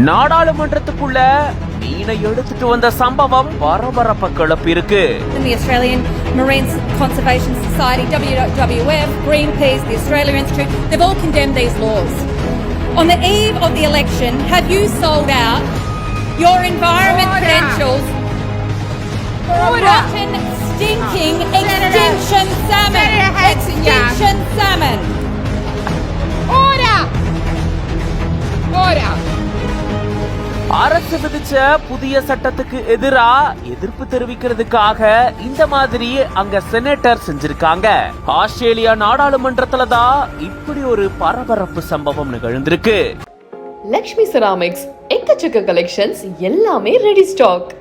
நாடாளுமன்றத்துக்குள்ள மீனை எடுத்துட்டு வந்த சம்பவம் பரபரப்ப கிளப்பியிருக்கு. The Australian Marine Conservation Society, WWF, Greenpeace, the Australia Institute, they've all condemned these laws. On the eve of the election, have you sold out your environment credentials for a rotten, stinking extinction salmon? Extinction salmon. அரசு விதிச்ச புதிய சட்டத்துக்கு எதிர்ப்பு தெரிவிக்கிறதுக்காக இந்த மாதிரி அங்க senator செஞ்சிருக்காங்க. Australia நாடாளுமன்றத்துல தான் இப்படி ஒரு பரபரப்பு சம்பவம் நிகழ்ந்திருக்கு. லக்ஷ்மி செராமிக்ஸ் எக்கச்சக்க கலெக்ஷன்ஸ், எல்லாமே ரெடி ஸ்டாக்.